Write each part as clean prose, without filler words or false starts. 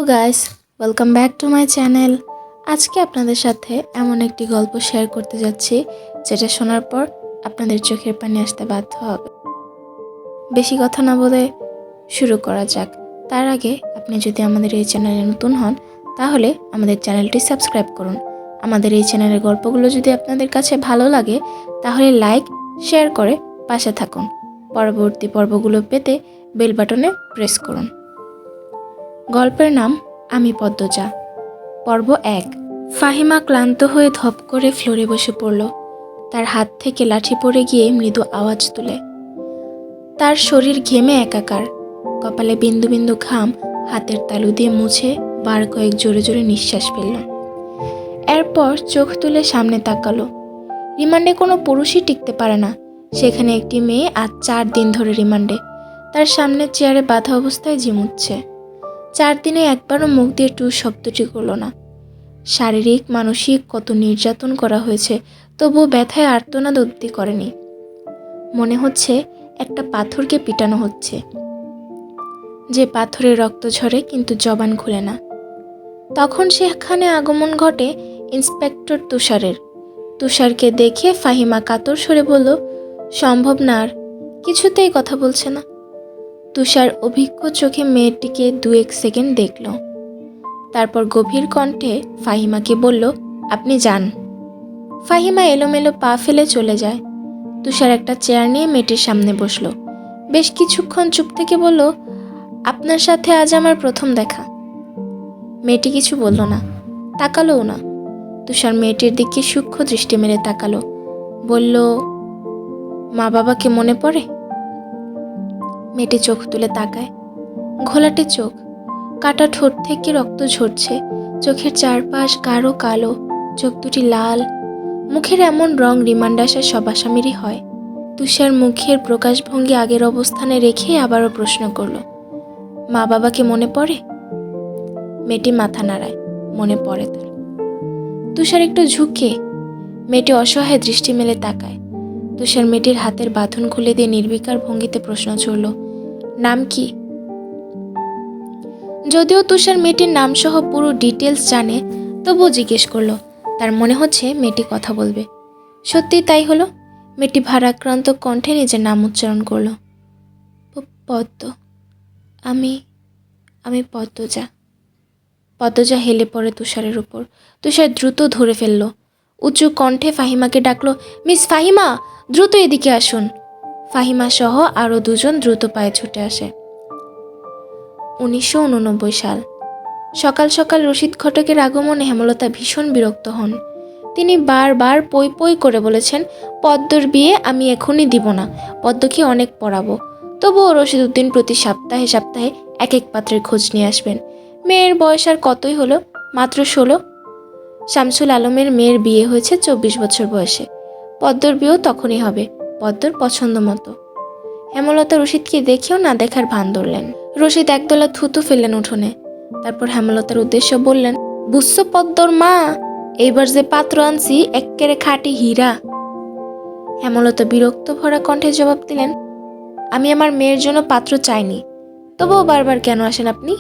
Guys, welcome back to my channel. আজকে আপনাদের সাথে এমন একটি গল্প শেয়ার করতে যাচ্ছি যেটা শোনার পর আপনাদের চোখের পানি আসতে বাধ্য হবে। বেশি কথা না বলে শুরু করা যাক। তার আগে আপনি যদি আমাদের এই চ্যানেলে নতুন হন তাহলে আমাদের চ্যানেলটি সাবস্ক্রাইব করুন। আমাদের এই চ্যানেলের গল্পগুলো যদি আপনাদের কাছে ভালো লাগে তাহলে লাইক শেয়ার করে পাশে থাকুন। পরবর্তী পর্বগুলো পেতে বেল বাটনে প্রেস করুন। গল্পের নাম আমি পদ্মজা। পর্ব 1। ফাহিমা ক্লান্ত হয়ে ধপ করে ফ্লোরে বসে পড়ল। তার হাত থেকে লাঠি পড়ে গিয়ে মৃদু আওয়াজ তুলে। তার শরীর ঘেমে একাকার, কপালে বিন্দু বিন্দু ঘাম হাতের তালু দিয়ে মুছে বার কয়েক জোরে জোরে নিঃশ্বাস ফেলল। এরপর চোখ তুলে সামনে তাকালো। রিমান্ডে কোনো পুরুষই টিকতে পারে না, সেখানে একটি মেয়ে আজ 4 দিন ধরে রিমান্ডে। তার সামনে চেয়ারে বাঁধা অবস্থায় ঝিমুচ্ছে। 4 দিনে একবারও মুখ দিয়ে টু শব্দটি করল না। শারীরিক মানসিক কত নির্যাতন করা হয়েছে, তবুও ব্যথায় আর্তনাদ অবধি করেনি। মনে হচ্ছে একটা পাথরকে পিটানো হচ্ছে, যে পাথরে রক্ত ঝরে কিন্তু জবান খুলে না। তখন সেখানে আগমন ঘটে ইন্সপেক্টর তুষারের। তুষারকে দেখে ফাহিমা কাতর স্বরে বলল, সম্ভব না, আর কিছুতেই কথা বলছে না। তুষার অভিজ্ঞ চোখে মেয়েটিকে 2-1 সেকেন্ড দেখল, তারপর গভীর কণ্ঠে ফাহিমাকে বলল, আপনি যান। ফাহিমা এলোমেলো পা ফেলে চলে যায়। তুষার একটা চেয়ার নিয়ে মেয়েটির সামনে বসল। বেশ কিছুক্ষণ চুপ থেকে বলল, আপনার সাথে আজ আমার প্রথম দেখা। মেয়েটি কিছু বলল না, তাকালোও না। তুষার মেয়েটির দিকে সূক্ষ্ম দৃষ্টি মেরে তাকালো, বলল, মা বাবাকে মনে পড়ে? মেয়েটি চোখ তুলে তাকায়। ঘোলাটে চোখ, কাটা ঠোঁট থেকে রক্ত ঝরছে, চোখের চারপাশ গাঢ় কালো, চোখ দুটি লাল। মুখের এমন রং রিমান্ড আসার সব আসামিরই হয়। তুষার মুখের প্রকাশভঙ্গি আগের অবস্থানে রেখে আবারও প্রশ্ন করল, মা বাবাকে মনে পড়ে? মেয়েটি মাথা নাড়ায়, মনে পড়ে তার। তুষার একটু ঝুঁকে মেয়েটি অসহায় দৃষ্টি মেলে তাকায়। তুষার মেয়েটির হাতের বাঁধন খুলে দিয়ে নির্বিকার ভঙ্গিতে প্রশ্ন ছুড়ল, নাম কি? যদিও তুষার মেয়েটির নাম সহ পুরো ডিটেলস জানে, তবুও জিজ্ঞেস করলো। তার মনে হচ্ছে মেয়েটি কথা বলবে। সত্যি তাই হলো। মেয়েটি ভারাক্রান্ত কণ্ঠে নিজের নাম উচ্চারণ করলো, পদ্ম। আমি পদ্মজা। পদ্মজা হেলে পড়ে তুষারের উপর। তুষার দ্রুত ধরে ফেলল। উঁচু কণ্ঠে ফাহিমাকে ডাকলো, মিস ফাহিমা, দ্রুত এদিকে আসুন। ফাহিমা সহ আরও 2 জন দ্রুত পায়ে ছুটে আসে। 1989 সাল। সকাল সকাল রশিদ ঘটকের আগমনে হেমলতা ভীষণ বিরক্ত হন। তিনি বারবার পই পই করে বলেছেন, পদ্মর বিয়ে আমি এখনই দিব না, পদ্মকে অনেক পড়াবো। তবুও রশিদ উদ্দিন প্রতি সপ্তাহে সপ্তাহে এক এক পাত্রের খোঁজ নিয়ে আসবেন। মেয়ের বয়স আর কতই হলো, মাত্র 16। শামসুল আলমের মেয়ের বিয়ে হয়েছে 24 বছর বয়সে। পদ্মর বিয়েও তখনই হবে, পদ্মর পছন্দ মতো। হেমলতা রশিদকে দেখেও না দেখার ভান ধরলেন। রশিদ একদলা থুতু ফেললেন উঠোনে। তারপর হেমলতার উদ্দেশ্য বললেন, বুঝছো পদ্মর মা, এইবার যে পাত্র আনছি এক্কেরে খাঁটি হীরা। হেমলতা বিরক্ত ভরা কণ্ঠে জবাব দিলেন, আমি আমার মেয়ের জন্য পাত্র চাইনি, তবুও বারবার কেন আসেন আপনি?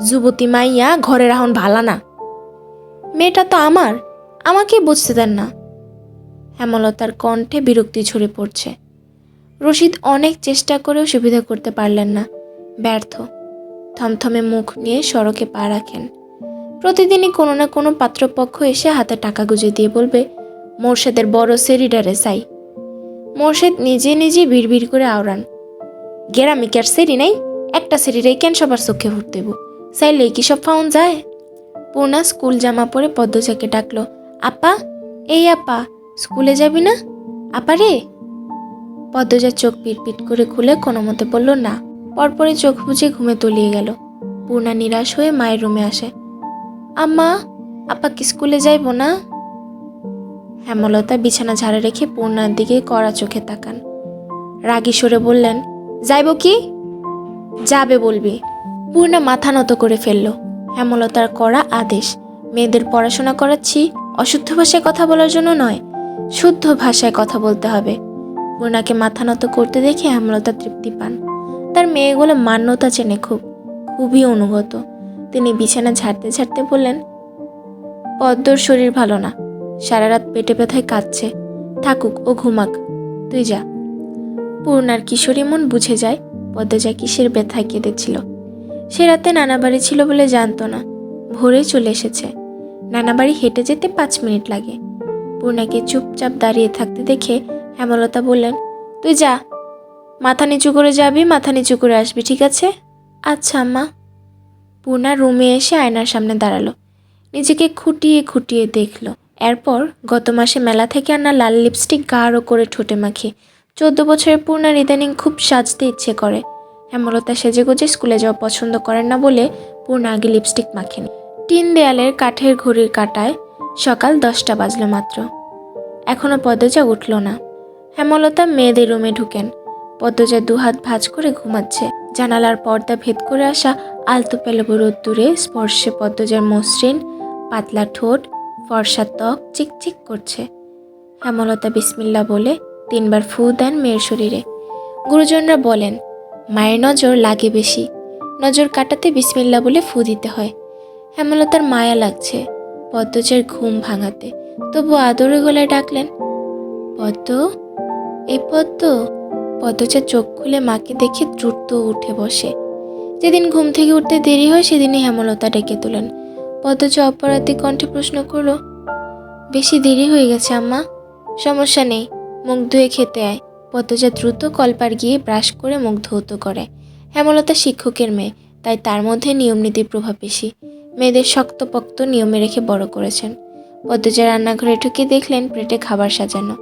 যুবতী মাইয়া ঘরে রাহন ভালা না। মেয়েটা তো আমার, আমাকে বুঝতে দেন না। হেমলতার কণ্ঠে বিরক্তি ঝরে পড়ছে। রশিদ অনেক চেষ্টা করেও সুবিধা করতে পারলেন না, ব্যর্থ। থমথমে মুখ নিয়ে সড়কে পা রাখেন। প্রতিদিনই কোনো না কোনো পাত্রপক্ষ এসে হাতে টাকা গুঁজে দিয়ে বলবে, মোর্শেদের বড় সেরিডারে চাই। মোর্শেদ নিজে নিজে বিড়বিড় করে আওড়ান, গেরামি কি আর সেরি নাই? একটা সেরিরাই কেন সবার চোখে ভুট দেব? চাইলেই কি সব পাউন যায়? পূর্ণা স্কুল জামা পরে পদ্মজাকে ডাকলো, আপা, এই আপা, স্কুলে যাবি না? আপা রে। পদ্মজার চোখ পিটপিট করে খুলে কোনো মতে বলল না। পরপরই চোখ বুজে ঘুমে তলিয়ে গেল। পূর্ণা নিরাশ হয়ে মায়ের রুমে আসে। আম্মা, আপা কি স্কুলে যাইব না? হেমলতা বিছানা ঝাড়ে রেখে পূর্ণার দিকে কড়া চোখে তাকান। রাগী সরে বললেন, যাইব কি? যাবে বলবি। পূর্ণা মাথা নত করে ফেলল। হেমলতার কড়া আদেশ, মেয়েদের পড়াশোনা করাচ্ছি, অশুদ্ধ ভাষায় কথা বলার জন্য নয়, শুদ্ধ ভাষায় কথা বলতে হবে। পূর্ণাকে মাথা নত করতে দেখে হেমলতা তৃপ্তি পান। তার মেয়েগুলো মান্যতা চেনে খুবই অনুগত। তিনি বিছানা ঝাড়তে ঝাড়তে বললেন, পদ্মর শরীর ভালো না, সারা রাত পেটে ব্যথায় কাঁদছে, থাকুক ও ঘুমাক, তুই যা। পূর্ণার কিশোরী মন বুঝে যায় পদ্মজা কিসের ব্যথায় কেঁদেছিল। সে রাতে নানা বাড়ি ছিল বলে জানতো না, ভোরে চলে এসেছে। নানা বাড়ি হেঁটে যেতে 5 মিনিট লাগে। পূর্ণাকে চুপচাপ দাঁড়িয়ে থাকতে দেখে হেমলতা বললেন, তুই যা, মাথা নিচু করে যাবি, মাথা নিচু করে আসবি, ঠিক আছে? আচ্ছা আম্মা। পূর্ণা রুমে এসে আয়নার সামনে দাঁড়ালো, নিজেকে খুঁটিয়ে খুঁটিয়ে দেখলো। এরপর গত মাসে মেলা থেকে আনা লাল লিপস্টিক গাঢ় করে ঠোঁটে মাখে। 14 বছরের পূর্ণার ইদানিং খুব সাজতে ইচ্ছে করে। হেমলতা সেজেগুজে স্কুলে যাওয়া পছন্দ করেন না বলে পূর্ণা আগে লিপস্টিক মাখেনি। টিন দেয়ালের কাঠের ঘড়ির কাঁটায় সকাল 10টা বাজলো মাত্র। এখনো পদ্মজা উঠল না। হেমলতা মেয়েদের রুমে ঢুকেন। পদ্মজা দুহাত ভাঁজ করে ঘুমাচ্ছে। জানালার পর্দা ভেদ করে আসা আলতো পেলব রোদ্দুরে স্পর্শে পদ্মজার মসৃণ পাতলা ঠোঁট, ফর্সা ত্বক চিকচিক করছে। হেমলতা বিসমিল্লা বলে 3 বার ফু দেন মেয়ের শরীরে। গুরুজনরা বলেন, মায়ের নজর লাগে বেশি, নজর কাটাতে বিসমিল্লা বলে ফু দিতে হয়। হেমলতার মায়া লাগছে পদ্মজার ঘুম ভাঙাতে, তবু আদরে গলায় ডাকলেন, পদ্ম, এই পদ্ম। পদ্মজা চোখ খুলে মাকে দেখে দ্রুত উঠে বসে। যেদিন ঘুম থেকে উঠতে দেরি হয় সেদিনই হেমলতা ডেকে তোলেন। পদ্মজা অপরাধী কণ্ঠে প্রশ্ন করল, বেশি দেরি হয়ে গেছে আম্মা? সমস্যা নেই, মুখ ধুয়ে খেতে আয়। পদ্মজা দ্রুত কলপার গিয়ে ব্রাশ করে মুখ ধৌত করে। হেমলতা শিক্ষকের মেয়ে, তাই তার মধ্যে নিয়মনীতির প্রভাব বেশি। মেয়েদের শক্তপোক্ত নিয়মে রেখে বড় করেছেন। পদ্মজা রান্নাঘরে ঢুকে দেখলেন প্লেটে খাবার সাজানো।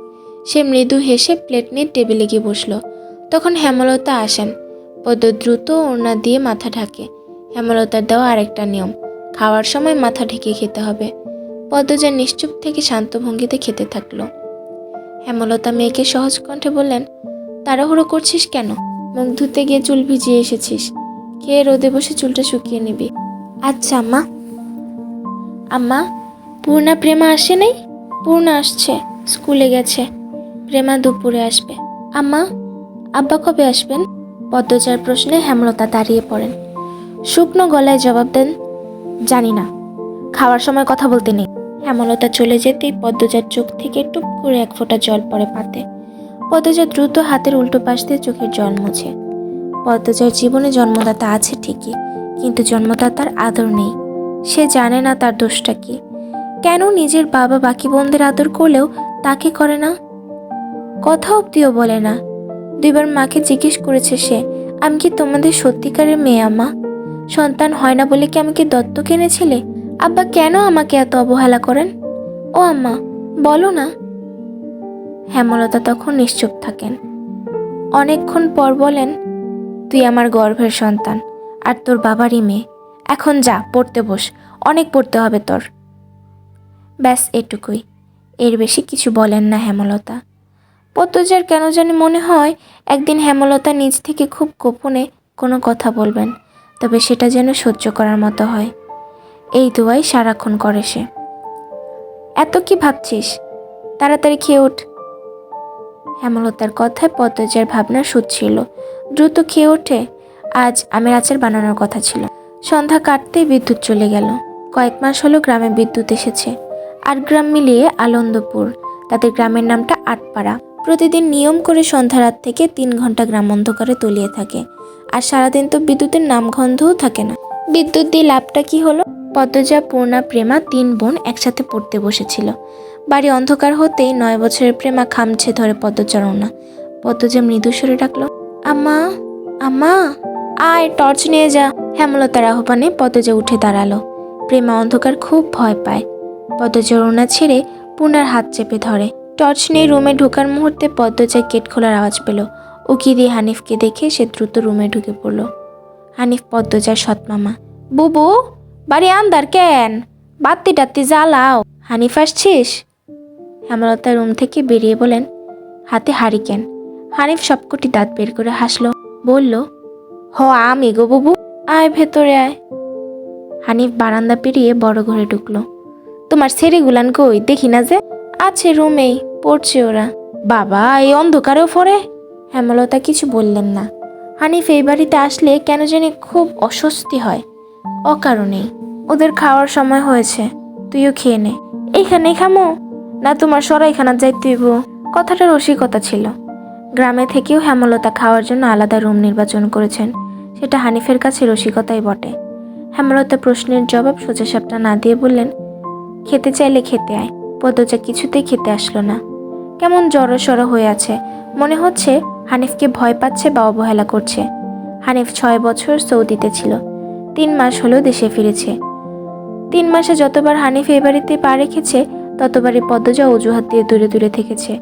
সে মৃদু হেসে প্লেট নিয়ে টেবিলে গিয়ে বসল। তখন হেমলতা আসেন। পদ্ম দ্রুত ওড়না দিয়ে মাথা ঢাকে। হেমলতার দেওয়া আরেকটা নিয়ম, খাওয়ার সময় মাথা ঢেকে খেতে হবে। পদ্মজা নিশ্চুপ থেকে শান্ত ভঙ্গিতে খেতে থাকলো। হেমলতা মেয়েকে সহজ কণ্ঠে বললেন, তাড়াহুড়ো করছিস কেন? মুখ ধুতে গিয়ে চুল ভিজিয়ে এসেছিস, খেয়ে রোদে বসে চুলটা শুকিয়ে নিবি। আচ্ছা আম্মা। আম্মা, পূর্ণা প্রেমা আসে নাই? পূর্ণা আসছে, স্কুলে গেছে। প্রেমা দুপুরে আসবে। আম্মা, আব্বা কবে আসবেন? পদ্মজার প্রশ্নে হেমলতা দাঁড়িয়ে পড়েন। শুকনো গলায় জবাব দেন, জানি না, খাওয়ার সময় কথা বলতে নেই। হেমলতা চলে যেতেই পদ্মজার চোখ থেকে টুপ করে 1 ফোঁটা জল পড়ে পাতে। পদ্মজা দ্রুত হাতের উল্টো পাশ দিয়ে চোখের জল মুছে। পদ্মজার জীবনে জন্মদাতা আছে ঠিকই, কিন্তু জন্মদাতার আদর নেই। সে জানে না তার দোষটা কি, কেন নিজের বাবা বাকি বোনদের আদর করলেও তাকে করে না। কথা অব্দিও বলে না। 2 বার মাকে জিজ্ঞেস করেছে সে, আমি কি তোমাদের সত্যিকারের মেয়ে আম্মা? সন্তান হয় না বলে কি আমাকে দত্তক এনেছিলে? আব্বা কেন আমাকে এত অবহেলা করেন? ও আম্মা, বলো না। হেমলতা তখন নিশ্চুপ থাকেন। অনেকক্ষণ পর বলেন, তুই আমার গর্ভের সন্তান, আর তোর বাবারই মেয়ে। এখন যা, পড়তে বস, অনেক পড়তে হবে তোর। ব্যাস এটুকুই, এর বেশি কিছু বলেন না হেমলতা। পদ্মজার কেন জানি মনে হয় একদিন হেমলতা নিজ থেকে খুব গোপনে কোনো কথা বলবেন, তবে সেটা যেন সহ্য করার মতো হয়। এই দোয়াই সারাক্ষণ করে সে। এত কি ভাবছিস, তাড়াতাড়ি খেয়ে ওঠ। হেমলতার কথায় পদ্মজার ভাবনা শুচ্ছিল। দ্রুত খেয়ে ওঠে। আজ আমের আচার বানানোর কথা ছিল। সন্ধ্যা কাটতেই বিদ্যুৎ চলে গেল। কয়েক মাস হলো গ্রামে বিদ্যুৎ এসেছে। 8 গ্রাম মিলিয়ে আনন্দপুর, তাদের গ্রামের নামটা আটপাড়া। প্রতিদিন নিয়ম করে সন্ধ্যা রাত থেকে 3 ঘন্টা গ্রাম অন্ধকারে তলিয়ে থাকে। আর সারাদিন তো বিদ্যুতের নামগন্ধও থাকে না। বিদ্যুৎ দিয়ে লাভটা কি হলো? পদ্মজা, পূর্ণা, প্রেমা 3 বোন একসাথে পড়তে বসেছিল। বাড়ি অন্ধকার হতেই 9 বছরের প্রেমা খামছে ধরে পদ্মজার ওড়না। পদ্মজা মৃদু স্বরে ডাকলো, আম্মা, আম্মা, আয় টর্চ নিয়ে যা। হেমলতার আহ্বানে পদ্মজা উঠে দাঁড়ালো। প্রেমা অন্ধকার খুব ভয় পায়। পদ্মজার ওড়না ছেড়ে পূর্ণার হাত চেপে ধরে। টর্চ নিয়ে রুমে ঢোকার মুহূর্তে পদ্মজা গেট খোলার আওয়াজ পেল। উকি দিয়ে হানিফকে দেখে সে দ্রুত রুমে ঢুকে পড়ল। হানিফ পদ্মজার সৎমামা। বুবু, বাড়ি আন্দার কেন? বাত্তি টাত্তি জ্বালাও। হানিফ আসছিস? হেমলতা রুম থেকে বেরিয়ে বলেন, হাতে হারিকেন। হানিফ সবকটি দাঁত বের করে হাসলো, বলল, হ আমি গো বুবু, আয় ভেতরে আয়। হানিফ বারান্দা পেরিয়ে বড় ঘরে ঢুকলো। তোমার ছেড়েগুলান কই, দেখি না যে? আছে রুমেই, পড়ছে ওরা। বাবা, এই অন্ধকারেও পড়ে? হেমলতা কিছু বললেন না। হানিফ এই বাড়িতে আসলে কেন জানি খুব অস্বস্তি হয়। অকারণেই। ওদের খাওয়ার সময় হয়েছে, তুইও খেয়ে নে। এইখানেই খামো না তোমার সরাইখানার যাইতে হইব? কথাটা রসিকতা ছিল। গ্রামে থেকেও হেমলতা খাওয়ার জন্য আলাদা রুম নির্বাচন করেছেন, সেটা হানিফের কাছে রসিকতাই বটে। হেমলতা প্রশ্নের জবাব সোজাসাপটা না দিয়ে বললেন, খেতে চাইলে খেতে আয়। পদ্মজা কিছুতেই খেতে আসলো না। কেমন জড়সড় হয়ে আছে, মনে হচ্ছে হানিফকে ভয় পাচ্ছে বা অবহেলা করছে। হানিফ 6 বছর সৌদিতে ছিল, 3 মাস হলো দেশে ফিরেছে। 3 মাসে যতবার হানিফ এই বাড়িতে পা রেখেছে ততবারই পদ্মজা অজুহাত দিয়ে দূরে দূরে থেকেছে।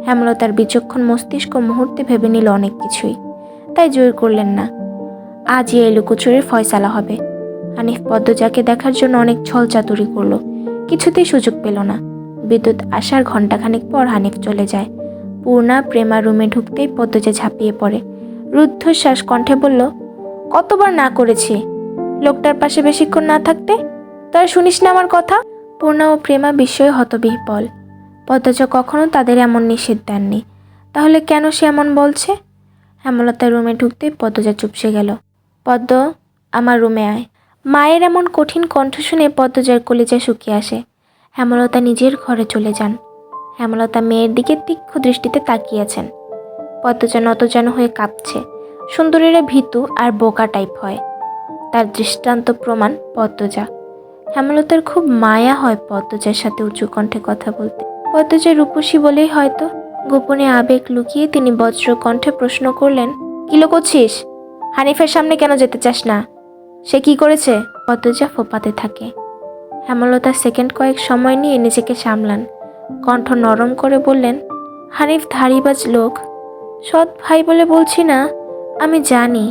হেমলতার বিচক্ষণ মস্তিষ্ক মুহূর্তে ভেবে নিল অনেক কিছুই, তাই জোর করলেন না। আজই এই লুকোচুরির ফয়সালা হবে। হানিফ পদ্মজাকে দেখার জন্য অনেক ছল চাতুরি করলো, কিছুতেই সুযোগ পেল না। বিদ্যুৎ আসার ঘণ্টাখানিক পর হানিফ চলে যায়। পূর্ণা প্রেমা রুমে ঢুকতেই পদ্মজা ঝাঁপিয়ে পড়ে, রুদ্ধশ্বাস কণ্ঠে বলল, কতবার না করেছি লোকটার পাশে বেশিক্ষণ না থাকতে, তারা শুনিস না আমার কথা? পূর্ণা ও প্রেমা বিস্ময়ে হতবিহ্বল। পদ্মজা কখনো তাদের এমন নিষেধ দেননি, তাহলে কেন সে এমন বলছে? হেমলতার রুমে ঢুকতেই পদ্মজা চুপসে গেল। পদ্ম, আমার রুমে আয়। মায়ের এমন কঠিন কণ্ঠ শুনে পদ্মজার কলিজা শুকিয়ে আসে। হেমলতা নিজের ঘরে চলে যান। হেমলতা মেয়ের দিকে তীক্ষ্ণ দৃষ্টিতে তাকিয়েছেন। পদ্মজা নতজানু হয়ে কাঁপছে। সুন্দরীরা ভীতু আর বোকা টাইপ হয়, তার দৃষ্টান্ত প্রমাণ পদ্মজা। হেমলতার খুব মায়া হয় পদ্মজার সাথে উঁচু কণ্ঠে কথা বলতে। পদ্মজা রূপসী বলেই হয়তো গোপনে আবেগ লুকিয়ে তিনি বজ্র কণ্ঠে প্রশ্ন করলেন, কি লুকোচ্ছিস? হানিফের সামনে কেন যেতে চাস না? সে কি করেছে? পদ্মজা ফোপাতে থাকে। হেমলতা সেকেন্ড কয়েক সময় নিয়ে নিজেকে সামলান, কণ্ঠ নরম করে বললেন, হানিফ ধাড়িবাজ লোক, সৎ ভাই বলে বলছি না, আমি জানি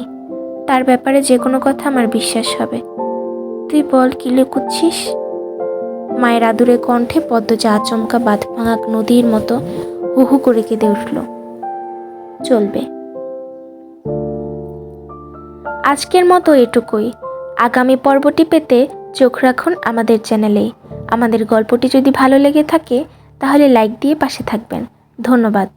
তার ব্যাপারে যে কোনো কথা আমার বিশ্বাস হবে। তুই বল, কি লুকোচ্ছিস? মায়ের আদুরে কণ্ঠে পদ্মজা আচমকা বাঁধ ভাঙা নদীর মতো হু হু করে কেঁদে উঠল। চলবে, আজকের মতো এটুকুই। আগামী পর্বটি পেতে চোখ রাখুন আমাদের চ্যানেলেই। আমাদের গল্পটি যদি ভালো লেগে থাকে তাহলে লাইক দিয়ে পাশে থাকবেন। ধন্যবাদ।